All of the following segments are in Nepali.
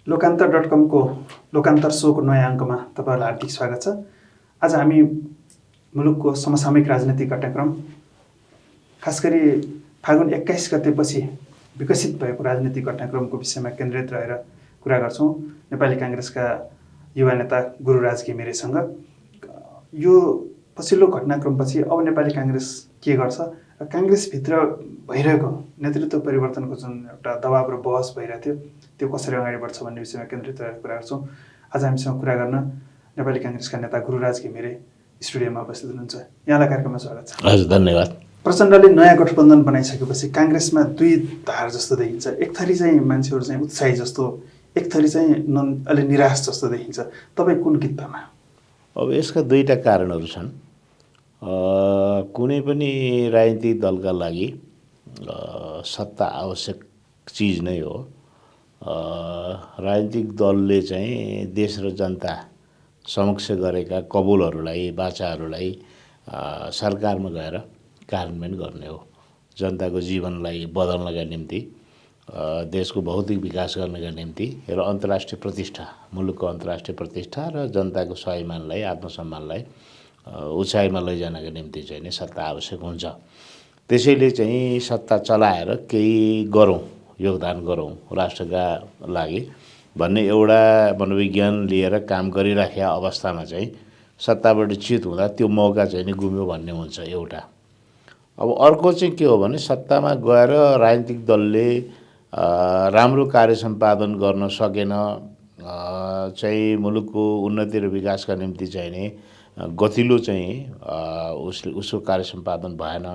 लोकान्तर.com को लोकान्तर सोको नयाँ अङ्कमा तपाईँहरूलाई हार्दिक स्वागत छ। आज हामी मुलुकको समसामयिक राजनीतिक घटनाक्रम, खास गरी फागुन 21 गतेपछि विकसित भएको राजनीतिक घटनाक्रमको विषयमा केन्द्रित रहेर कुरा गर्छौँ नेपाली काङ्ग्रेसका युवा नेता गुरुराज घिमिरेसँग। यो पछिल्लो घटनाक्रमपछि अब नेपाली काङ्ग्रेस के गर्छ, काङ्ग्रेसभित्र भइरहेको नेतृत्व परिवर्तनको जुन एउटा दबाव र बहस भइरहेको थियो त्यो कसरी अगाडि बढ्छ भन्ने विषयमा केन्द्रित रहेर कुरा गर्छौँ। आज हामीसँग कुरा गर्न नेपाली काङ्ग्रेसका नेता गुरुराज घिमिरे स्टुडियोमा उपस्थित हुनुहुन्छ। यहाँलाई कार्यक्रममा स्वागत छ। हजुर, धन्यवाद। प्रचण्डले नयाँ गठबन्धन बनाइसकेपछि काङ्ग्रेसमा दुई धार जस्तो देखिन्छ। एक थरी चाहिँ मान्छेहरू चाहिँ उत्साही जस्तो, एक थरी चाहिँ अलि निराश जस्तो देखिन्छ। तपाईँ कुन कित्तामा? अब यसका दुईटा कारणहरू छन्। कुनै पनि राजनीतिक दलका लागि सत्ता आवश्यक चिज नै हो। राजनीतिक दलले चाहिँ देश र जनता समक्ष गरेका कबुलहरूलाई, वाचाहरूलाई सरकारमा गएर कार्यान्वयन गर्ने हो। जनताको जीवनलाई बदल्नका निम्ति, देशको भौतिक विकास गर्नका निम्ति र अन्तर्राष्ट्रिय प्रतिष्ठा, मुलुकको अन्तर्राष्ट्रिय प्रतिष्ठा र जनताको स्वाभिमानलाई, आत्मसम्मानलाई उचाइमा लैजानका निम्ति चाहिँ नै सत्ता आवश्यक हुन्छ। त्यसैले चाहिँ सत्ता चलाएर केही गरौँ, योगदान गरौँ राष्ट्रका लागि भन्ने एउटा मनोविज्ञान लिएर काम गरिराखेका अवस्थामा चाहिँ सत्ताबाट च्युत हुँदा त्यो मौका चाहिँ नि गुम्यो भन्ने हुन्छ एउटा। अब अर्को चाहिँ के हो भने सत्तामा गएर राजनीतिक दलले राम्रो कार्य सम्पादन गर्न सकेन, चाहिँ मुलुकको उन्नति र विकासका निम्ति चाहिँ नि गतिलो चाहिँ उसको कार्य सम्पादन भएन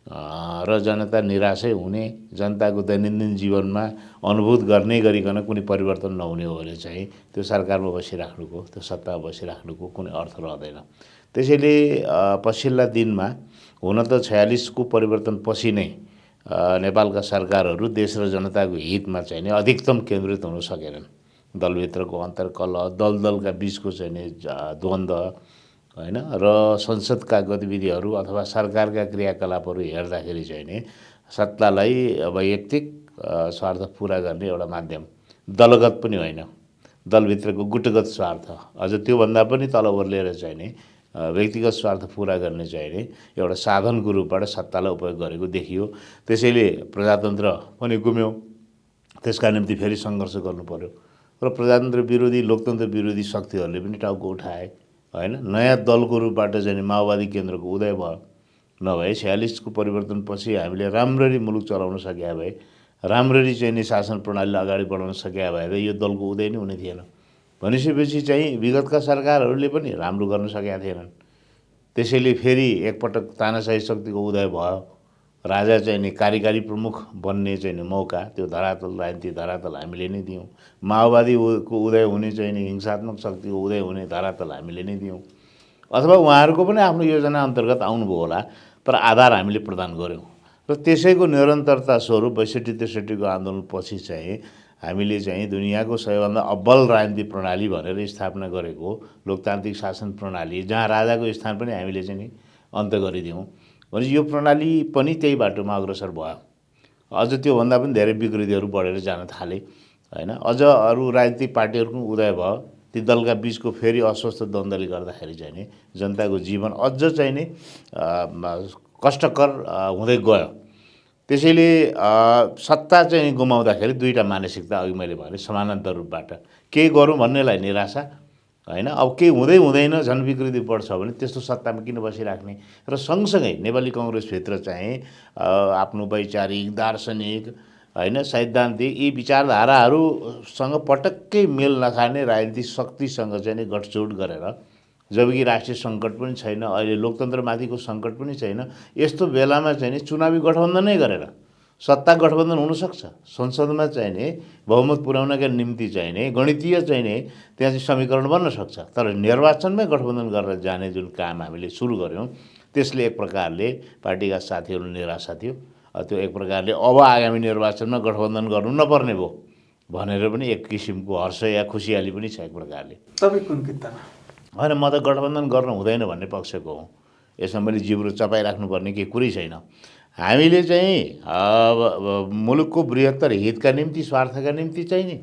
र जनता निराशै हुने, जनताको दैनन्दिन जीवनमा अनुभूत गर्ने गरिकन कुनै परिवर्तन नहुने हो भने चाहिँ त्यो सरकारमा बसिराख्नुको, त्यो सत्तामा बसिराख्नुको कुनै अर्थ रहँदैन। त्यसैले पछिल्ला दिनमा हुन त 46को परिवर्तनपछि नै नेपालका सरकारहरू देश र जनताको हितमा चाहिँ नि अधिकतम केन्द्रित हुन सकेनन्। दलभित्रको अन्तर्कलह, दलका बिचको चाहिँ नि द्वन्द्व हैन र संसदका गतिविधिहरू अथवा सरकारका क्रियाकलापहरू हेर्दाखेरि चाहिँ नि सत्तालाई वैयक्तिक स्वार्थ पुरा गर्ने एउटा माध्यम, दलगत पनि होइन, दलभित्रको गुटगत स्वार्थ, अझ त्योभन्दा पनि तल ओर्लिएर चाहिँ नि व्यक्तिगत स्वार्थ पुरा गर्ने चाहिँ नि एउटा साधनको रूपबाट सत्तालाई उपयोग गरेको देखियो। त्यसैले प्रजातन्त्र पनि गुम्यो। त्यसका निम्ति फेरि सङ्घर्ष गर्नु पर्यो र प्रजातन्त्र विरोधी, लोकतन्त्र विरोधी शक्तिहरूले पनि टाउको उठाए हैन। नयाँ दलको रूपबाट चाहिँ माओवादी केन्द्रको उदय भयो। नभए 46को परिवर्तनपछि हामीले राम्ररी मुलुक चलाउन सकेका भए, राम्ररी चाहिँ नि शासन प्रणालीलाई अगाडि बढाउन सकेका भए त यो दलको उदय नै हुने थिएन। भनिसकेपछि चाहिँ विगतका सरकारहरूले पनि राम्रो गर्न सकेका थिएनन्। त्यसैले फेरि एकपटक तानाशाही शक्तिको उदय भयो। राजा चाहिँ नि कार्यकारी प्रमुख बन्ने चाहिँ नि मौका, त्यो धरातल, राजनीतिक धरातल हामीले नै दियौँ। माओवादीको उदय हुने चाहिँ नि हिंसात्मक शक्तिको उदय हुने धरातल हामीले नै दियौँ। अथवा उहाँहरूको पनि आफ्नो योजना अन्तर्गत आउनुभयो होला, तर आधार हामीले प्रदान गऱ्यौँ। र त्यसैको निरन्तरता स्वरूप 62-63को आन्दोलनपछि चाहिँ हामीले चाहिँ दुनियाँको सबैभन्दा अब्बल राजनीतिक प्रणाली भनेर स्थापना गरेको लोकतान्त्रिक शासन प्रणाली, जहाँ राजाको स्थान पनि हामीले चाहिँ नि अन्त्य गरिदियौँ। भने यो प्रणाली पनि त्यही बाटोमा अग्रसर भयो। अझ त्योभन्दा पनि धेरै विकृतिहरू बढेर जान थाले हैन। अझ अरू राजनीतिक पार्टीहरूको उदय भयो। ती दलका बिचको फेरि अस्वस्थ द्वन्द्वले गर्दाखेरि चाहिँ नि जनताको जीवन अझ चाहिँ नि कष्टकर हुँदै गयो। त्यसैले सत्ता चाहिँ गुमाउँदाखेरि दुईटा मानसिकता, अघि मैले भने समानान्तर रूपबाट केही गरौँ भन्नेलाई निराशा हैन। अब केही हुँदै हुँदैन, झन् विकृति बढ्छ भने त्यस्तो सत्तामा किन बसिराख्ने। र सँगसँगै नेपाली कङ्ग्रेसभित्र चाहिँ आफ्नो वैचारिक, दार्शनिक हैन, सैद्धान्तिक यी विचारधाराहरूसँग पटक्कै मेल नखाने राजनीतिक शक्तिसँग चाहिँ नि गठजोड गरेर, जबकि राष्ट्रिय सङ्कट पनि छैन, अहिले लोकतन्त्रमाथिको सङ्कट पनि छैन, यस्तो बेलामा चाहिँ नि चुनावी गठबन्धनै गरेर सत्ता गठबन्धन हुनसक्छ। संसदमा चाहिँ नि बहुमत पुर्याउनका निम्ति चाहिँ नि गणितीय चाहिँ नि त्यहाँ चाहिँ समीकरण बन्न सक्छ। तर निर्वाचनमै गठबन्धन गरेर जाने जुन काम हामीले सुरु गऱ्यौँ त्यसले एक प्रकारले पार्टीका साथीहरू निराशा थियो। त्यो एक प्रकारले अब आगामी निर्वाचनमा गठबन्धन गर्नु नपर्ने भयो भनेर पनि एक किसिमको हर्ष या खुसियाली पनि छ एक प्रकारले। तपाईँ कुन कित्तामा? होइन, म त गठबन्धन गर्न हुँदैन भन्ने पक्षको हुँ। यसमा मैले जिब्रो चपाइराख्नुपर्ने केही कुरै छैन। हामीले चाहिँ मुलुकको बृहत्तर हितका निम्ति, स्वार्थका निम्ति चाहिँ नि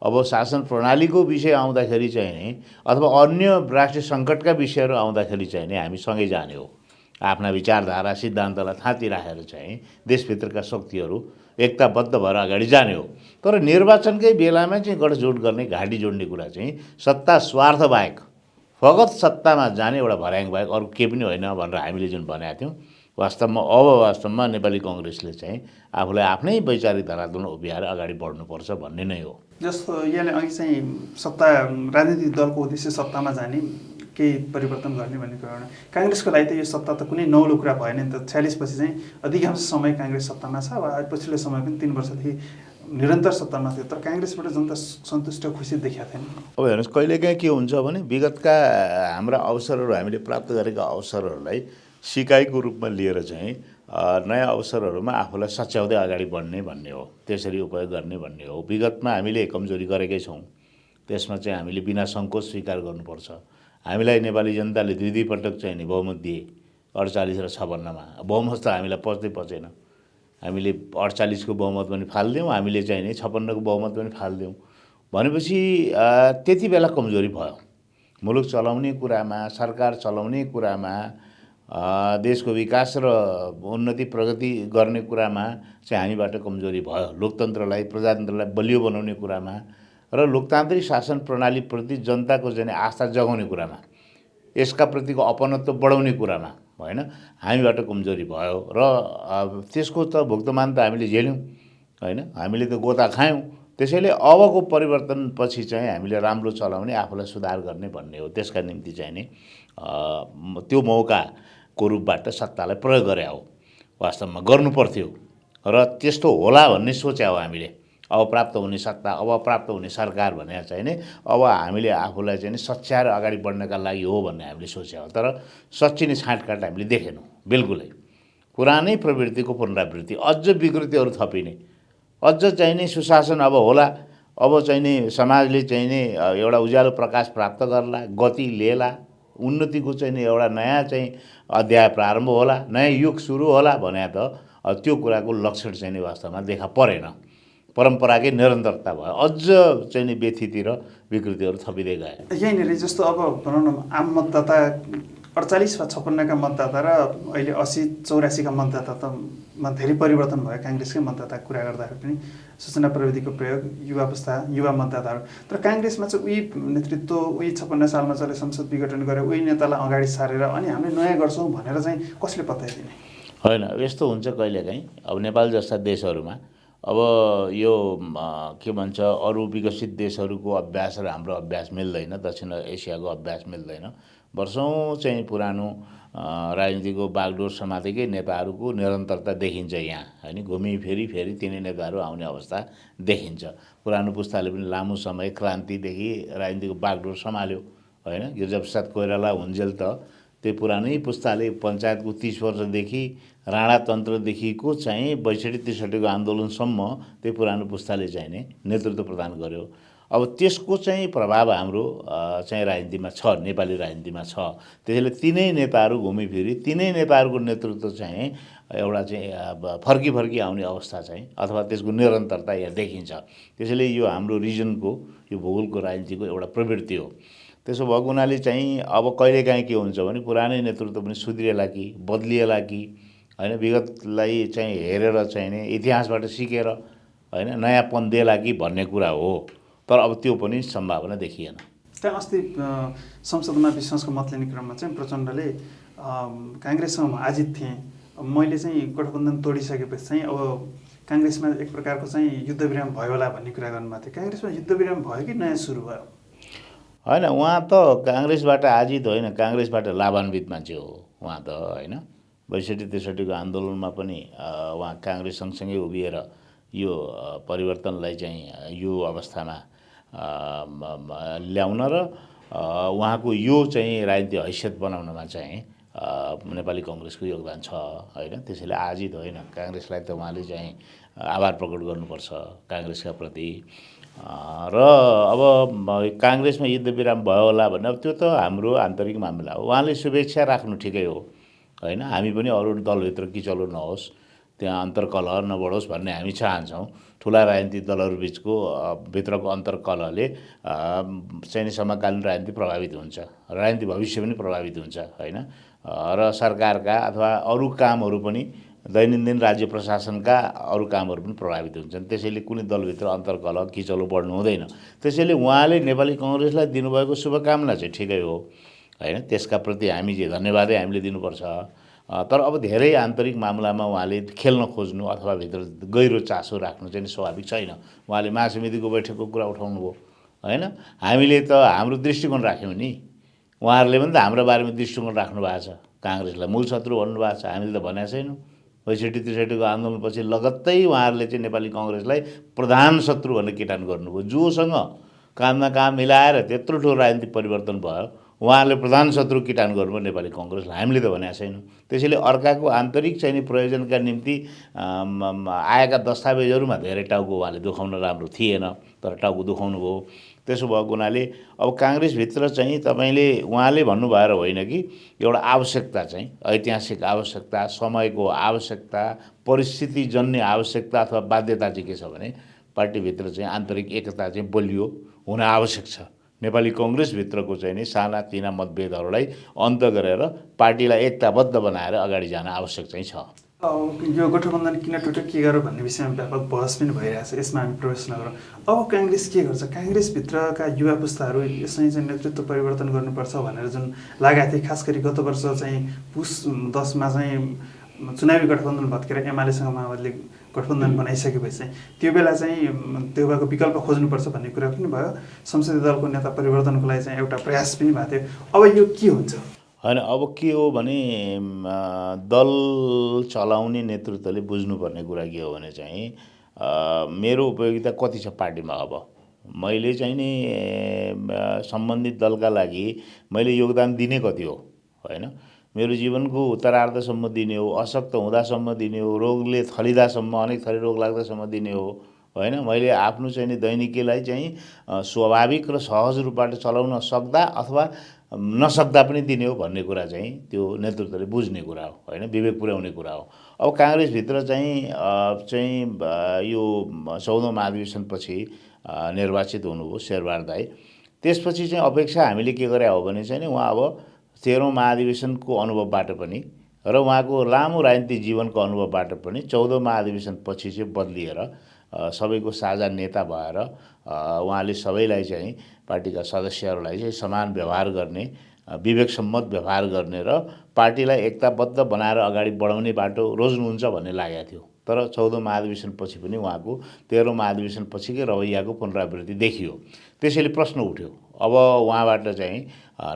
अब शासन प्रणालीको विषय आउँदाखेरि चाहिँ नि अथवा अन्य राष्ट्रिय सङ्कटका विषयहरू आउँदाखेरि चाहिँ नि हामी सँगै जाने हो। आफ्ना विचारधारा सिद्धान्तलाई थाँती राखेर चाहिँ देशभित्रका शक्तिहरू एकताबद्ध भएर अगाडि जाने हो। तर निर्वाचनकै बेलामा चाहिँ गठजोड गर्ने, घाँटी जोड्ने कुरा चाहिँ सत्ता स्वार्थ बाहेक, फगत सत्तामा जाने एउटा भर्याङ बाहेक अरू केही पनि होइन भनेर हामीले जुन भनेका थियौँ, वास्तवमा नेपाली कङ्ग्रेसले चाहिँ आफूलाई आफ्नै वैचारिक धरातलमा उभिएर अगाडि बढ्नुपर्छ भन्ने नै हो। जस्तो यसले अघि चाहिँ सत्ता राजनीतिक दलको उद्देश्य सत्तामा जाने, केही परिवर्तन गर्ने भन्ने कुरा हो। काङ्ग्रेसको लागि त यो सत्ता त कुनै नौलो कुरा भएन नि त। 46 पछि चाहिँ अधिकांश समय काङ्ग्रेस सत्तामा छ। अब पछिल्लो समय पनि 3 वर्षदेखि निरन्तर सत्तामा थियो, तर काङ्ग्रेसबाट जनता सन्तुष्ट खुसी देखिएको थिएन। अब हेर्नुहोस्, कहिलेकाहीँ के हुन्छ भने विगतका हाम्रा अवसरहरू, हामीले प्राप्त गरेका अवसरहरूलाई सिकाइको रूपमा लिएर चाहिँ नयाँ अवसरहरूमा आफूलाई सच्याउँदै अगाडि बढ्ने भन्ने हो, त्यसरी उपयोग गर्ने भन्ने हो। विगतमा हामीले कमजोरी गरेकै छौँ, त्यसमा चाहिँ हामीले बिना सङ्कोच स्वीकार गर्नुपर्छ। हामीलाई नेपाली जनताले दुई पटक चाहिँ नि बहुमत दिए, 48 र 56मा। बहुमत त हामीलाई पचेन। हामीले 48 को बहुमत पनि फालिदियौँ, हामीले चाहिँ नि 56 को बहुमत पनि फालिदियौँ भनेपछि त्यति बेला कमजोरी भयो। मुलुक चलाउने कुरामा, सरकार चलाउने कुरामा, देशको विकास र उन्नति प्रगति गर्ने कुरामा चाहिँ हामीबाट कमजोरी भयो। लोकतन्त्रलाई, प्रजातन्त्रलाई बलियो बनाउने कुरामा र लोकतान्त्रिक शासन प्रणालीप्रति जनताको चाहिँ आस्था जगाउने कुरामा, यसका प्रतिको अपनत्व बढाउने कुरामा होइन, हामीबाट कमजोरी भयो र त्यसको त भुक्तमान त हामीले झेल्यौँ होइन, हामीले त गोता खायौँ। त्यसैले अबको परिवर्तनपछि चाहिँ हामीले राम्रो चलाउने, आफूलाई सुधार गर्ने भन्ने हो। त्यसका निम्ति चाहिँ नि त्यो मौकाको रूपबाट सत्तालाई प्रयोग गरे हो, वास्तवमा गर्नुपर्थ्यो र त्यस्तो होला भन्ने सोचे हो हामीले। अब प्राप्त हुने सत्ता, अब प्राप्त हुने सरकार भनेर चाहिँ नि अब हामीले आफूलाई चाहिँ सच्याएर अगाडि बढ्नका लागि हो भन्ने हामीले सोचे हो। तर सच्चिने छाँटकाट हामीले देखेनौँ बिल्कुलै। पुरानै प्रवृत्तिको पुनरावृत्ति, अझ विकृतिहरू थपिने, अझ चाहिँ नि सुशासन अब होला, अब चाहिँ नि समाजले चाहिँ नि एउटा उज्यालो प्रकाश प्राप्त गर्ला, गति लिएला, उन्नतिको चाहिँ नि एउटा नयाँ चाहिँ अध्याय प्रारम्भ होला, नयाँ युग सुरु होला भने त त्यो कुराको लक्षण चाहिँ नि वास्तवमा देखा परेन। परम्पराकै निरन्तरता भयो, अझ चाहिँ नि व्यथिति र विकृतिहरू थपिँदै गए। यहीँनिर जस्तो अब भनौँ न, आम मतदाता 48 वा 56 का मतदाता र अहिले 80-84 का मतदातामा धेरै परिवर्तन भयो। काङ्ग्रेसकै मतदाताको कुरा गर्दाखेरि पनि सूचना प्रविधिको प्रयोग, युवा मतदाताहरू। तर काङ्ग्रेसमा चाहिँ उही नेतृत्व, उही 56 सालमा चले संसद विघटन गरेर उही नेतालाई अगाडि सारेर अनि हामीले नयाँ गर्छौँ भनेर चाहिँ कसले बताइदिने? होइन, यस्तो हुन्छ कहिलेकाहीँ। अब नेपाल जस्ता देशहरूमा अब यो के भन्छ, अरू विकसित देशहरूको अभ्यास र हाम्रो अभ्यास मिल्दैन, दक्षिण एसियाको अभ्यास मिल्दैन। वर्षौँ चाहिँ पुरानो राजनीतिको बागडोर समातेकै नेताहरूको निरन्तरता देखिन्छ यहाँ होइन। घुमिफेरि तिनै नेताहरू आउने अवस्था देखिन्छ। पुरानो पुस्ताले पनि लामो समय क्रान्तिदेखि राजनीतिको बागडोर सम्हाल्यो होइन। गिरिजाप्रसाद कोइराला हुन्जेल त त्यो पुरानै पुस्ताले पञ्चायतको 30 वर्षदेखि राणातन्त्रदेखिको चाहिँ 62-63 को आन्दोलनसम्म त्यो पुरानो पुस्ताले चाहिँ नि नेतृत्व प्रदान गर्यो। अब त्यसको चाहिँ प्रभाव हाम्रो चाहिँ राजनीतिमा छ, नेपाली राजनीतिमा छ। त्यसैले तिनै नेताहरू घुमिफिरी, तिनै नेताहरूको नेतृत्व चाहिँ एउटा चाहिँ फर्की आउने अवस्था चाहिँ अथवा त्यसको निरन्तरता यहाँ देखिन्छ। त्यसैले यो हाम्रो रिजनको, यो भूगोलको राजनीतिको एउटा प्रवृत्ति हो। त्यसो भएको हुनाले चाहिँ अब कहिलेकाहीँ के हुन्छ भने पुरानै नेतृत्व पनि सुध्रिएला कि बदलिएला कि होइन, विगतलाई चाहिँ हेरेर चाहिँ नि इतिहासबाट सिकेर होइन नयाँपन देला कि भन्ने कुरा हो। तर अब त्यो पनि सम्भावना देखिएन। त्यहाँ अस्ति संसदमा विश्वासको मत लिने क्रममा चाहिँ प्रचण्डले काङ्ग्रेससँग आजित थिएँ, मैले चाहिँ गठबन्धन तोडिसकेपछि चाहिँ अब काङ्ग्रेसमा एक प्रकारको चाहिँ युद्धविराम भयो होला भन्ने कुरा गर्नुभएको थियो। काङ्ग्रेसमा युद्धविराम भयो कि नयाँ सुरु भयो? होइन, उहाँ त काङ्ग्रेसबाट आजित होइन, काङ्ग्रेसबाट लाभान्वित मान्छे हो उहाँ त होइन। 62-63 को आन्दोलनमा पनि उहाँ काङ्ग्रेस सँगसँगै उभिएर यो परिवर्तनलाई चाहिँ यो अवस्थामा ल्याउन र उहाँको यो चाहिँ राजनीतिक हैसियत बनाउनमा चाहिँ नेपाली कङ्ग्रेसको योगदान छ होइन। त्यसैले आजित होइन, काङ्ग्रेसलाई त उहाँले चाहिँ आभार प्रकट गर्नुपर्छ काङ्ग्रेसका प्रति। र अब काङ्ग्रेसमा युद्धविराम भयो होला भने अब त्यो त हाम्रो आन्तरिक मामला हो। उहाँले शुभेच्छा राख्नु ठिकै हो होइन। हामी पनि अरू दलभित्र किचलो नहोस्, त्यहाँ अन्तर्कलह नबढोस् भन्ने हामी चाहन्छौँ। ठुला राजनीतिक दलहरू बिचको भित्रको अन्तर्कलहले चाहिँ समकालीन राजनीति प्रभावित हुन्छ, राजनीति भविष्य पनि प्रभावित हुन्छ होइन। र सरकारका अथवा अरू कामहरू पनि दैनन्दिन राज्य प्रशासनका अरू कामहरू पनि प्रभावित हुन्छन्। त्यसैले कुनै दलभित्र अन्तर्कलह किचलो बढ्नु हुँदैन। त्यसैले उहाँले नेपाली कङ्ग्रेसलाई दिनुभएको शुभकामना चाहिँ ठिकै हो होइन, त्यसका प्रति हामी धन्यवादै हामीले दिनुपर्छ। तर अब धेरै आन्तरिक मामलामा उहाँले खेल्न खोज्नु अथवा भित्र गहिरो चासो राख्नु चाहिँ स्वाभाविक छैन। उहाँले महासमितिको बैठकको कुरा उठाउनु भयो होइन, हामीले त हाम्रो दृष्टिकोण राख्यौँ नि, उहाँहरूले पनि त हाम्रो बारेमा दृष्टिकोण राख्नु भएको छ। काङ्ग्रेसलाई मूल शत्रु भन्नुभएको छ, हामीले त भनेको छैनौँ। ६५-६३को आन्दोलनपछि लगत्तै उहाँहरूले चाहिँ नेपाली कङ्ग्रेसलाई प्रधान शत्रु भनेर किटान गर्नुभयो। जोसँग काममा काम मिलाएर त्यत्रो ठुलो राजनीतिक परिवर्तन भयो, उहाँहरूले प्रधान शत्रु किटान गर्नुभयो नेपाली कङ्ग्रेसलाई, हामीले त भनेको छैनौँ। त्यसैले अर्काको आन्तरिक चाहिँ प्रयोजनका निम्ति आएका दस्तावेजहरूमा धेरै टाउको उहाँले दुखाउन राम्रो थिएन, तर टाउको दुखाउनु भयो। त्यसो भएको हुनाले अब काङ्ग्रेसभित्र चाहिँ तपाईँले उहाँले भन्नुभएर होइन कि एउटा आवश्यकता चाहिँ ऐतिहासिक आवश्यकता, समयको आवश्यकता, परिस्थितिजन्य आवश्यकता अथवा बाध्यता चाहिँ के छ भने पार्टीभित्र चाहिँ आन्तरिक एकता चाहिँ बलियो हुन आवश्यक छ। नेपाली कङ्ग्रेसभित्रको चाहिँ नि सानातिना मतभेदहरूलाई अन्त गरेर पार्टीलाई एकताबद्ध बनाएर अगाडि जान आवश्यक चाहिँ छ। यो गठबन्धन किन टुट्यो के गर्यो भन्ने विषयमा व्यापक बहस पनि भइरहेछ, यसमा हामी प्रवेश नगरौँ। अब काङ्ग्रेस के गर्छ? काङ्ग्रेसभित्रका युवा पुस्ताहरू यसै चाहिँ नेतृत्व परिवर्तन गर्नुपर्छ भनेर जुन लागेको थिए, खास गरी गत वर्ष चाहिँ पुस 10मा चाहिँ चुनावी गठबन्धन भत्केर एमालेसँग माओवादीले गठबन्धन बनाइसकेपछि चाहिँ त्यो बेला चाहिँ त्यो भएको विकल्प खोज्नुपर्छ भन्ने कुरा पनि भयो। संसदीय दलको नेता परिवर्तनको लागि चाहिँ एउटा प्रयास पनि भएको थियो। अब यो के हुन्छ होइन, अब के हो भने दल चलाउने नेतृत्वले बुझ्नुपर्ने कुरा के हो भने चाहिँ मेरो उपयोगिता कति छ पार्टीमा। अब मैले चाहिँ नि सम्बन्धित दलका लागि मैले योगदान दिने कति हो होइन, मेरो जीवनको उत्तरार्धसम्म दिने हो, अशक्त हुँदासम्म दिने हो, रोगले थलिँदासम्म, अनेक थरी रोग लाग्दासम्म दिने हो होइन। मैले आफ्नो चाहिँ नि दैनिकीलाई चाहिँ स्वाभाविक र सहज रूपबाट चलाउन सक्दा अथवा नसक्दा पनि दिने हो भन्ने कुरा चाहिँ त्यो नेतृत्वले बुझ्ने कुरा हो होइन, विवेक पुर्याउने कुरा हो। अब काङ्ग्रेसभित्र चाहिँ यो 14औं महाधिवेशनपछि निर्वाचित हुनुभयो शेरबहादुर दाइ। त्यसपछि चाहिँ अपेक्षा हामीले के गरे हो भने चाहिँ नि उहाँ अब 13औं महाधिवेशनको अनुभवबाट पनि र उहाँको लामो राजनीतिक जीवनको अनुभवबाट पनि 14औं महाधिवेशनपछि चाहिँ बदलिएर सबैको साझा नेता भएर उहाँले सबैलाई चाहिँ पार्टीका सदस्यहरूलाई चाहिँ समान व्यवहार गर्ने, विवेकसम्मत व्यवहार गर्ने र पार्टीलाई एकताबद्ध बनाएर अगाडि बढाउने बाटो रोज्नुहुन्छ भन्ने लागेको थियो। तर 14औं महाधिवेशनपछि पनि उहाँको 13औं महाधिवेशनपछिकै रवैयाको पुनरावृत्ति देखियो। त्यसैले प्रश्न उठ्यो, अब उहाँबाट चाहिँ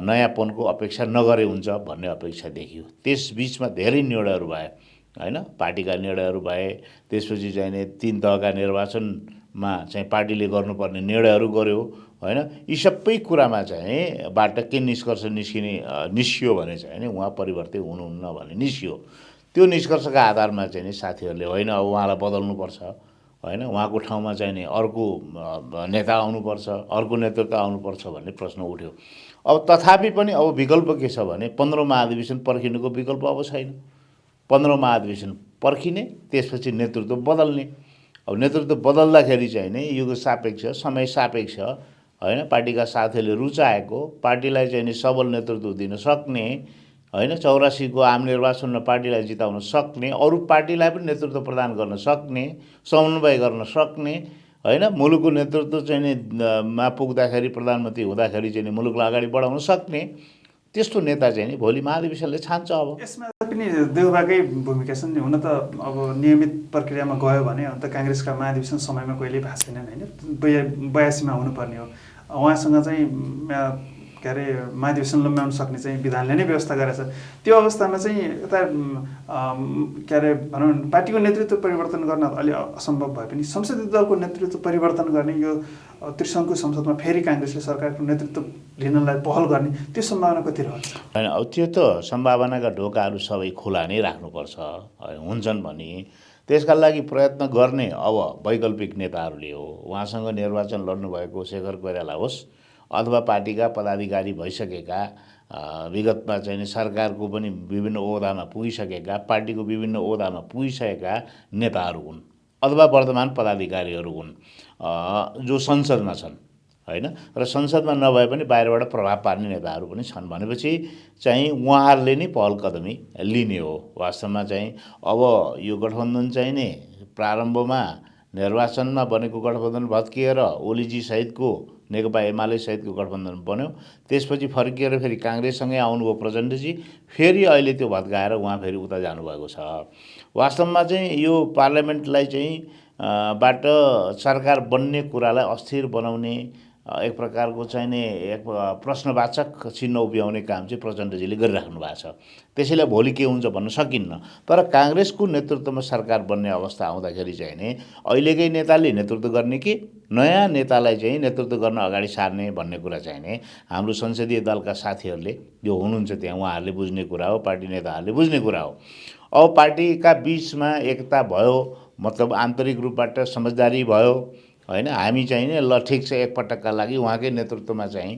नयाँपनको अपेक्षा नगरे हुन्छ भन्ने अपेक्षा देखियो। त्यस बिचमा धेरै निर्णयहरू भए होइन, पार्टीका निर्णयहरू भए। त्यसपछि चाहिँ 3 तहका निर्वाचनमा चाहिँ पार्टीले गर्नुपर्ने निर्णयहरू गर्यो होइन। यी सबै कुरामा चाहिँ बाट के निष्कर्ष निस्कियो भने चाहिँ नि उहाँ परिवर्तित हुनुहुन्न भन्ने निस्कियो। त्यो निष्कर्षका आधारमा चाहिँ नि साथीहरूले होइन अब उहाँलाई बदल्नुपर्छ होइन, उहाँको ठाउँमा चाहिँ नि अर्को नेता आउनुपर्छ, अर्को नेतृत्व आउनुपर्छ भन्ने प्रश्न उठ्यो। अब तथापि पनि अब विकल्प के छ भने 15औं महाधिवेशन पर्खिनुको विकल्प अब छैन। 15औं महाधिवेशन पर्खिने, त्यसपछि नेतृत्व बदल्ने। अब नेतृत्व बदल्दाखेरि चाहिँ नि युग सापेक्ष, समय सापेक्ष होइन, पार्टीका साथीहरूले रुचाएको पार्टीलाई चाहिँ नि सबल नेतृत्व दिन सक्ने होइन, 84को आम निर्वाचनमा पार्टीलाई जिताउन सक्ने, अरू पार्टीलाई पनि नेतृत्व प्रदान गर्न सक्ने, समन्वय गर्न सक्ने होइन, मुलुकको नेतृत्व चाहिँ नि मा पुग्दाखेरि प्रधानमन्त्री हुँदाखेरि चाहिँ नि मुलुकलाई अगाडि बढाउन सक्ने त्यस्तो नेता चाहिँ नि भोलि महाधिवेशनले छान्छ। अब यसमा पनि देउबाकै भूमिका छ नि। हुन त अब नियमित प्रक्रियामा गयो भने अन्त काङ्ग्रेसका महाधिवेशन समयमा कहिल्यै भएको छैनन् होइन, 82मा हुनुपर्ने हो। उहाँसँग चाहिँ के अरे महाधिवेशन लम्ब्याउन सक्ने चाहिँ विधानले नै व्यवस्था गरेछ। त्यो अवस्थामा चाहिँ यता के अरे भनौँ पार्टीको नेतृत्व परिवर्तन गर्न अलि असम्भव भए पनि संसदीय दलको नेतृत्व परिवर्तन गर्ने, यो त्रिसङ्घको संसदमा फेरि काङ्ग्रेसले सरकारको नेतृत्व लिनलाई पहल गर्ने त्यो सम्भावना कति रहन्छ? होइन, अब त्यो त सम्भावनाका ढोकाहरू सबै खुला नै राख्नुपर्छ हुन्छन् भने त्यसका लागि प्रयत्न गर्ने अब वैकल्पिक नेताहरूले हो। उहाँसँग निर्वाचन लड्नुभएको शेखर कोइराला होस् अथवा पार्टीका पदाधिकारी भइसकेका विगतमा चाहिँ नि सरकारको पनि विभिन्न ओहदामा पुगिसकेका पार्टीको विभिन्न ओहदामा पुगिसकेका नेताहरू हुन् अथवा वर्तमान पदाधिकारीहरू हुन् जो संसदमा छन् होइन र संसदमा नभए पनि बाहिरबाट प्रभाव पार्ने नेताहरू पनि छन् भनेपछि चाहिँ उहाँहरूले नै पहल कदमी लिने हो। वास्तवमा चाहिँ अब यो गठबन्धन चाहिँ नि प्रारम्भमा निर्वाचनमा बनेको गठबन्धन भत्किएर ओलीजी सहितको नेकपा एमाले सहितको गठबन्धन बन्यो। त्यसपछि फर्किएर फेरि काङ्ग्रेससँगै आउनुभयो प्रचण्डजी, फेरि अहिले त्यो भत्काएर उहाँ फेरि उता जानुभएको छ। वास्तवमा चाहिँ यो पार्लियामेन्टलाई चाहिँ बाट सरकार बन्ने कुरालाई अस्थिर बनाउने एक प्रकारको चाहिँ नि एक प्रश्नवाचक चिन्ह उभ्याउने काम चाहिँ प्रचण्डजीले गरिराख्नु भएको छ। त्यसैले भोलि के हुन्छ भन्न सकिन्न। तर काङ्ग्रेसको नेतृत्वमा सरकार बन्ने अवस्था आउँदाखेरि चाहिँ नि अहिलेकै नेताले नेतृत्व गर्ने कि नयाँ नेतालाई चाहिँ नेतृत्व गर्न अगाडि सार्ने भन्ने कुरा चाहिँ नि हाम्रो संसदीय दलका साथीहरूले जो हुनुहुन्छ त्यहाँ उहाँहरूले बुझ्ने कुरा हो, पार्टी नेताहरूले बुझ्ने कुरा हो। अब पार्टीका बिचमा एकता भयो, मतलब आन्तरिक रूपबाट समझदारी भयो होइन। हामी चाहिँ नि ल ठिक छ एकपटकका लागि उहाँकै नेतृत्वमा चाहिँ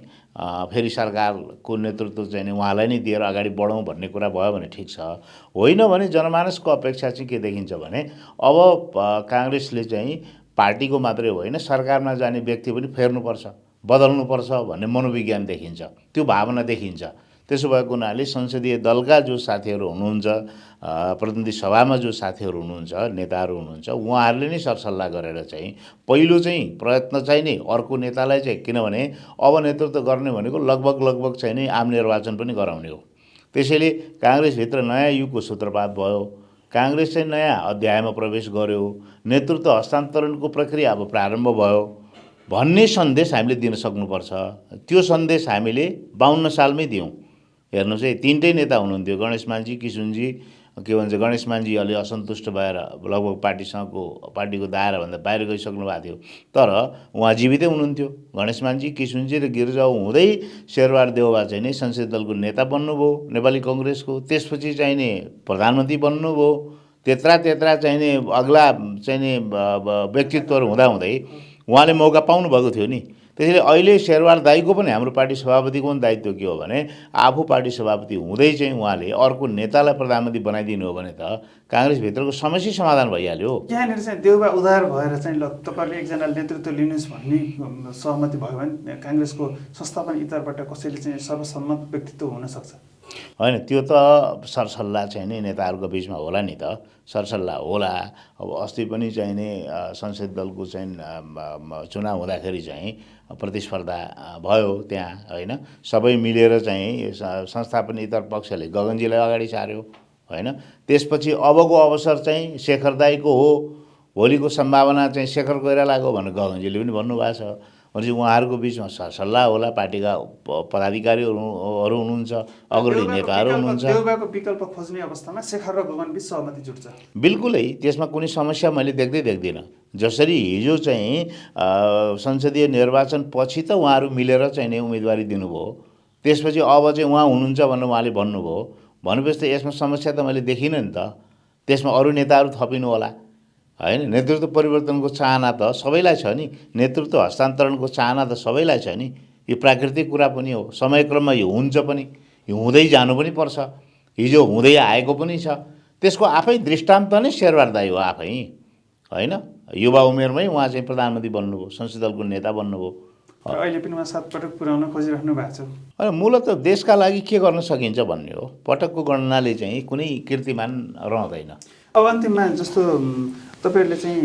फेरि सरकारको नेतृत्व चाहिँ नि उहाँलाई नै दिएर अगाडि बढौँ भन्ने कुरा भयो भने ठिक छ। होइन भने जनमानसको अपेक्षा चाहिँ के देखिन्छ भने अब काङ्ग्रेसले चाहिँ पार्टीको मात्रै होइन सरकारमा जाने व्यक्ति पनि फेर्नुपर्छ, बदल्नुपर्छ भन्ने मनोविज्ञान देखिन्छ, त्यो भावना देखिन्छ। त्यसो भएको हुनाले संसदीय दलका जो साथीहरू हुनुहुन्छ, प्रतिनिधि सभामा जो साथीहरू हुनुहुन्छ, नेताहरू हुनुहुन्छ, उहाँहरूले नै सरसल्लाह गरेर चाहिँ पहिलो चाहिँ प्रयत्न चाहिँ नि अर्को नेतालाई चाहिँ, किनभने अब नेतृत्व गर्ने भनेको लगभग चाहिँ नि आम निर्वाचन पनि गराउने हो। त्यसैले काङ्ग्रेसभित्र नयाँ युगको सूत्रपात भयो, काङ्ग्रेस चाहिँ नयाँ अध्यायमा प्रवेश गर्यो, नेतृत्व हस्तान्तरणको प्रक्रिया अब प्रारम्भ भयो भन्ने सन्देश हामीले दिन सक्नुपर्छ। त्यो सन्देश हामीले 52 सालमै दियौँ। हेर्नुहोस् है, तिनटै नेता हुनुहुन्थ्यो, गणेश मानजी, किशुनजी, के भन्छ गणेश मानजी अलि असन्तुष्ट भएर लगभग पार्टीको दायराभन्दा बाहिर गइसक्नु भएको थियो, तर उहाँ जीवितै हुनुहुन्थ्यो। गणेश मानजी, किशुनजी र गिरिजाऊ हुँदै शेरबहादुर देउवा चाहिँ नि संसदीय दलको नेता बन्नुभयो नेपाली कङ्ग्रेसको। त्यसपछि चाहिँ नि प्रधानमन्त्री बन्नुभयो। त्यत्रा चाहिँ नि अग्ला चाहिँ नि व्यक्तित्वहरू हुँदाहुँदै उहाँले मौका पाउनुभएको थियो नि। त्यसैले अहिले शेरबहादुर दाइको पनि हाम्रो पार्टी सभापतिको पनि दायित्व के हो भने आफू पार्टी सभापति हुँदै चाहिँ उहाँले अर्को नेतालाई प्रधानमन्त्री बनाइदिनु हो भने त काङ्ग्रेसभित्रको समस्या समाधान भइहाल्यो। यहाँनिर चाहिँ देउबा उधार भएर चाहिँ ल तपाईँले एकजना नेतृत्व लिनुहोस् भन्ने सहमति भयो भने काङ्ग्रेसको संस्थापन इतरबाट कसैले चाहिँ सर्वसम्मत व्यक्तित्व हुनसक्छ होइन। त्यो त सरसल्लाह चाहिँ नि नेताहरूको बिचमा होला नि त, सरसल्लाह होला। अब अस्ति पनि चाहिँ नि संसदीय दलको चाहिँ चुनाव हुँदाखेरि चाहिँ प्रतिस्पर्धा भयो त्यहाँ होइन। सबै मिलेर चाहिँ संस्थापन इतर पक्षले गगनजीलाई अगाडि सार्यो होइन। त्यसपछि अबको अवसर चाहिँ शेखर दाइको हो, भोलिको सम्भावना चाहिँ शेखर कोइरालाको भनेर गगनजीले पनि भन्नुभएको छ। भनेपछि उहाँहरूको बिचमा सरसल्लाह होला। पार्टीका पदाधिकारीहरू हुनुहुन्छ, अग्रणी नेताहरू हुनुहुन्छ। देउबाको विकल्प खोज्ने अवस्थामा शेखर र गगन बिच सहमति जुट्छ। बिल्कुलै, त्यसमा कुनै समस्या मैले देख्दिनँ। जसरी हिजो चाहिँ संसदीय निर्वाचन पछि त उहाँहरू मिलेर चाहिँ नै उम्मेदवारी दिनुभयो, त्यसपछि अब चाहिँ उहाँ हुनुहुन्छ भनेर उहाँले भन्नुभयो भनेपछि त यसमा समस्या त मैले देखिनँ नि त। त्यसमा अरू नेताहरू थपिनु होला होइन। नेतृत्व परिवर्तनको चाहना त सबैलाई छ नि, नेतृत्व हस्तान्तरणको चाहना त सबैलाई छ नि। यो प्राकृतिक कुरा पनि हो, समयक्रममा यो हुन्छ पनि, यो हुँदै जानु पनि पर्छ, हिजो हुँदै आएको पनि छ। त्यसको आफै दृष्टान्त नै शेरबहादुर दाइ हो आफै होइन। युवा उमेरमै उहाँ चाहिँ प्रधानमन्त्री बन्नुभयो, संसदीय दलको नेता बन्नुभयो। अहिले पनि उहाँ 7 पटक पुर्याउन खोजिराख्नु भएको छ। होइन, मूलत देशका लागि के गर्न सकिन्छ भन्ने हो। पटकको गणनाले चाहिँ कुनै कीर्तिमान रहँदैन। अब अन्तिममा जस्तो तपाईँहरूले चाहिँ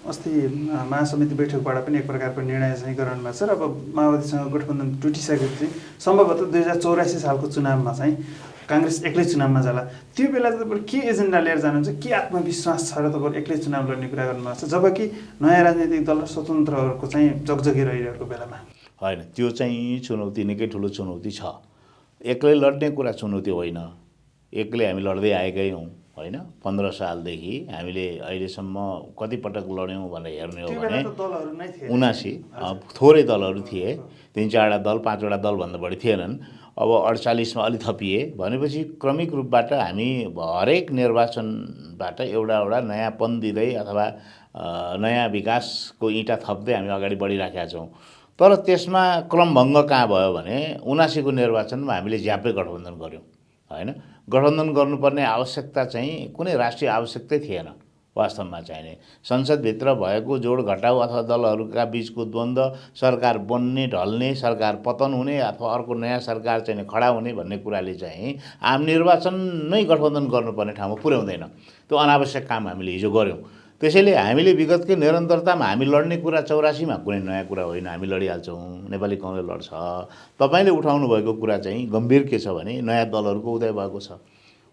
अस्ति महासमिति बैठकबाट पनि एक प्रकारको निर्णय चाहिँ गराउनु भएको छ र अब माओवादीसँग गठबन्धन टुटिसकेपछि सम्भवतः 2084 सालको चुनावमा चाहिँ काङ्ग्रेस एक्लै चुनावमा जाला। त्यो बेला तपाईँले के एजेन्डा लिएर जानुहुन्छ, के आत्मविश्वास छ र तपाईँहरू एक्लै चुनाव लड्ने कुरा गर्नुभएको छ, जबकि नयाँ राजनीतिक दल र स्वतन्त्रहरूको चाहिँ जगजगी रहिरहेको बेलामा? होइन, त्यो चाहिँ चुनौती निकै ठुलो चुनौती छ। एक्लै लड्ने कुरा चुनौती होइन, एक्लै हामी लड्दै आएकै हौँ होइन। 15 सालदेखि हामीले अहिलेसम्म कति पटक लड्यौँ भनेर हेर्ने हो भने 79 थोरै दलहरू थिए, 3-4वटा दल 5वटा दलभन्दा बढी थिएनन्। अब 48मा अलि थपिए भनेपछि क्रमिक रूपबाट हामी हरेक निर्वाचनबाट एउटा नयाँपन दिँदै अथवा नयाँ विकासको इँटा थप्दै हामी अगाडि बढिराखेका छौँ। तर त्यसमा क्रमभङ्ग कहाँ भयो भने 79 को निर्वाचनमा हामीले झ्यापै गठबन्धन गऱ्यौँ होइन। गठबन्धन गर्नुपर्ने आवश्यकता चाहिँ कुनै राष्ट्रिय आवश्यकतै थिएन वास्तवमा चाहिने। संसदभित्र भएको जोड घटाउ अथवा दलहरूका बीचको द्वन्द्व, सरकार बन्ने ढल्ने, सरकार पतन हुने अथवा अर्को नयाँ सरकार चाहिँ खडा हुने भन्ने कुराले चाहिँ आम निर्वाचन नै गठबन्धन गर्नुपर्ने ठाउँमा पुर्याउँदैन। त्यो अनावश्यक काम हामीले हिजो गऱ्यौँ। त्यसैले हामीले विगतकै निरन्तरतामा हामी लड्ने कुरा 84 मा कुनै नयाँ कुरा होइन, हामी लडिहाल्छौँ, नेपाली कङ्ग्रेस लड्छ। तपाईँले उठाउनु भएको कुरा चाहिँ गम्भीर के छ भने नयाँ दलहरूको उदय भएको छ।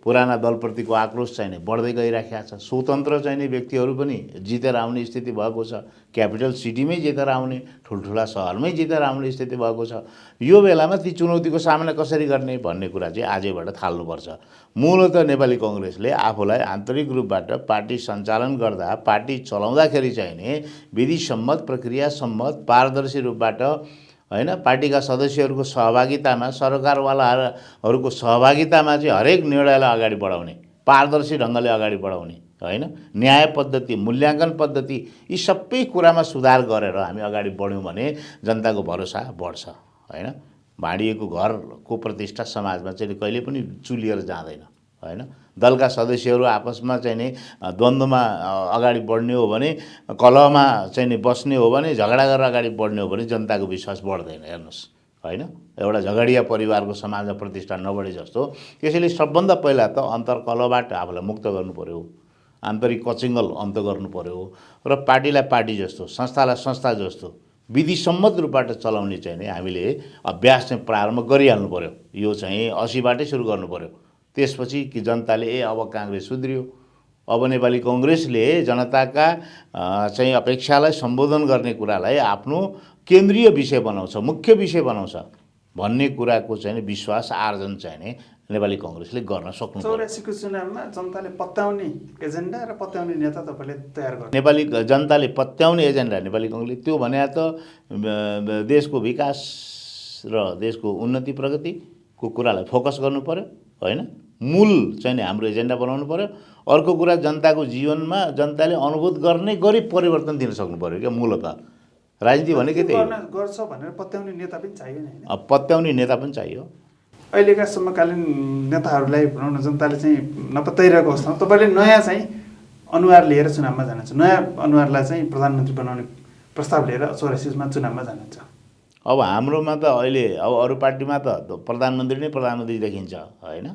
पुराना दलप्रतिको आक्रोश चाहिँ नि बढ्दै गइराखेको छ। स्वतन्त्र चाहिँ नि व्यक्तिहरू पनि जितेर आउने स्थिति भएको छ। क्यापिटल सिटीमै जितेर आउने, ठुल्ठुला सहरमै जितेर आउने स्थिति भएको छ। यो बेलामा ती चुनौतीको सामना कसरी गर्ने भन्ने कुरा चाहिँ आजैबाट थाल्नुपर्छ। मूलतः नेपाली कङ्ग्रेसले आफूलाई आन्तरिक रूपबाट पार्टी सञ्चालन गर्दा, पार्टी चलाउँदाखेरि चाहिँ नि विधि सम्मत, प्रक्रिया सम्मत, पारदर्शी रूपबाट होइन, पार्टीका सदस्यहरूको सहभागितामा, सरकारवालाहरूको सहभागितामा चाहिँ हरेक निर्णयलाई अगाडि बढाउने, पारदर्शी ढङ्गले अगाडि बढाउने होइन, न्याय पद्धति, मूल्याङ्कन पद्धति, यी सबै कुरामा सुधार गरेर हामी अगाडि बढ्यौँ भने जनताको भरोसा बढ्छ होइन। भाँडिएको घरको प्रतिष्ठा समाजमा चाहिँ कहिले पनि चुलिएर जाँदैन होइन। दलका सदस्यहरू आपसमा चाहिँ नि द्वन्द्वमा अगाडि बढ्ने हो भने, कलहमा चाहिँ नि बस्ने हो भने, झगडा गरेर अगाडि बढ्ने हो भने जनताको विश्वास बढ्दैन हेर्नुहोस् होइन। एउटा झगडिया परिवारको समाजमा प्रतिष्ठा नबढे जस्तो। त्यसैले सबभन्दा पहिला त अन्तर्कलहबाट आफूलाई मुक्त गर्नु पर्यो, आन्तरिक कचिङ्गल अन्त गर्नु पर्यो र पार्टीलाई पार्टी जस्तो, संस्थालाई संस्था जस्तो विधिसम्मत रूपबाट चलाउने चाहिँ नि हामीले अभ्यास चाहिँ प्रारम्भ गरिहाल्नु पर्यो। यो चाहिँ 80 बाटै सुरु गर्नु पर्यो। त्यसपछि कि जनताले अब काङ्ग्रेस सुध्रियो, अब नेपाली कङ्ग्रेसले जनताका चाहिँ अपेक्षालाई सम्बोधन गर्ने कुरालाई आफ्नो केन्द्रीय विषय बनाउँछ, मुख्य विषय बनाउँछ भन्ने कुराको चाहिँ विश्वास आर्जन चाहिँ नि नेपाली कङ्ग्रेसले गर्न सक्नु पर्यो। 84 को चुनावमा जनताले पत्याउने एजेन्डा र पत्याउने नेता तपाईँले तयार गर्नु। नेपाली जनताले पत्याउने एजेन्डा नेपाली कङ्ग्रेसले त्यो भने त देशको विकास र देशको उन्नति प्रगतिको कुरालाई फोकस गर्नु पर्यो होइन। मूल चाहिँ हाम्रो एजेन्डा बनाउनु पर्यो। अर्को कुरा जनताको जीवनमा जनताले अनुभूत गर्ने गरी परिवर्तन दिन सक्नु पर्यो क्या। मूलतः राजनीति भनेकै त्यही गर्छ भनेर पत्याउने नेता पनि चाहियो नि हैन। पत्याउने नेता पनि चाहियो। अहिलेका समकालीन नेताहरूलाई भनौँ न जनताले चाहिँ नपत्याइरहेको अवस्थामा तपाईँले नयाँ चाहिँ अनुहार लिएर चुनावमा जानुहुन्छ, नयाँ अनुहारलाई चाहिँ प्रधानमन्त्री बनाउने प्रस्ताव लिएर 84 चुनावमा जानुहुन्छ। अब हाम्रोमा त अहिले अब अरू पार्टीमा त प्रधानमन्त्री नै प्रधानमन्त्री देखिन्छ होइन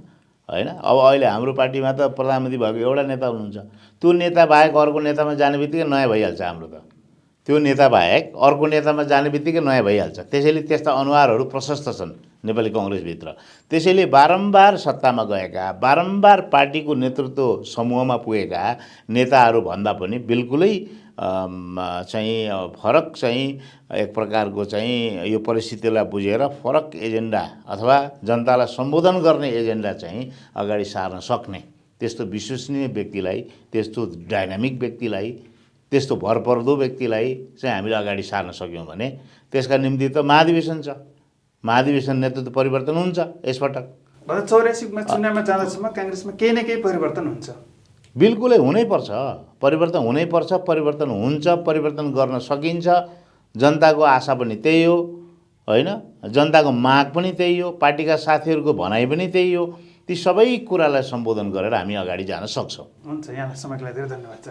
होइन। अब अहिले हाम्रो पार्टीमा त प्रधानमन्त्री भएको एउटा नेता हुनुहुन्छ। त्यो नेता बाहेक अर्को नेतामा जाने बित्तिकै नयाँ भइहाल्छ हाम्रो त। त्यो नेता बाहेक अर्को नेतामा जाने बित्तिकै नयाँ भइहाल्छ। त्यसैले त्यस्ता अनुहारहरू प्रशस्त छन् नेपाली कङ्ग्रेसभित्र। त्यसैले बारम्बार सत्तामा गएका, बारम्बार पार्टीको नेतृत्व समूहमा पुगेका नेताहरू भन्दा पनि बिल्कुलै चाहिँ फरक चाहिँ एक प्रकारको चाहिँ यो परिस्थितिलाई बुझेर फरक एजेन्डा अथवा जनतालाई सम्बोधन गर्ने एजेन्डा चाहिँ अगाडि सार्न सक्ने त्यस्तो विश्वसनीय व्यक्तिलाई, त्यस्तो डाइनामिक व्यक्तिलाई, त्यस्तो भरपर्दो व्यक्तिलाई चाहिँ हामीले अगाडि सार्न सक्यौँ भने त्यसका निम्ति त महाधिवेशन छ। महाधिवेशन नेतृत्व परिवर्तन हुन्छ यसपटक। 84 चुनावमा जाँदासम्म काङ्ग्रेसमा केही न केही परिवर्तन हुन्छ। बिल्कुलै हुनैपर्छ, परिवर्तन हुनैपर्छ, परिवर्तन हुन्छ, परिवर्तन गर्न सकिन्छ। जनताको आशा पनि त्यही हो होइन, जनताको माग पनि त्यही हो, पार्टीका साथीहरूको भनाइ पनि त्यही हो। ती सबै कुरालाई सम्बोधन गरेर हामी अगाडि जान सक्छौँ। हुन्छ, यहाँलाई समयको लागि धेरै धन्यवाद छ।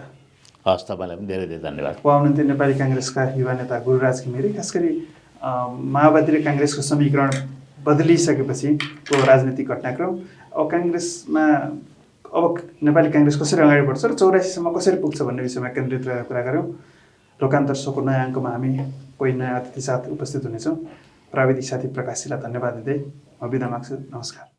हस्, तपाईँलाई पनि धेरै धेरै धन्यवाद। हुनुहुन्थ्यो नेपाली काङ्ग्रेसका युवा नेता गुरुराज घिमिरे। खास गरी माओवादी र काङ्ग्रेसको समीकरण बदलिसकेपछिको राजनीतिक घटनाक्रम, अब काङ्ग्रेसमा अब नेपाली काङ्ग्रेस कसरी अगाडि बढ्छ र 84 कसरी पुग्छ भन्ने विषयमा केन्द्रित रहेर कुरा गऱ्यौँ। लोकान्तर सोको नयाँ अङ्कमा हामी कोही नयाँ अतिथि साथ उपस्थित हुनेछौँ। प्राविधिक साथी प्रकाशीलाई धन्यवाद दिँदै म बिदा माग्छु। नमस्कार।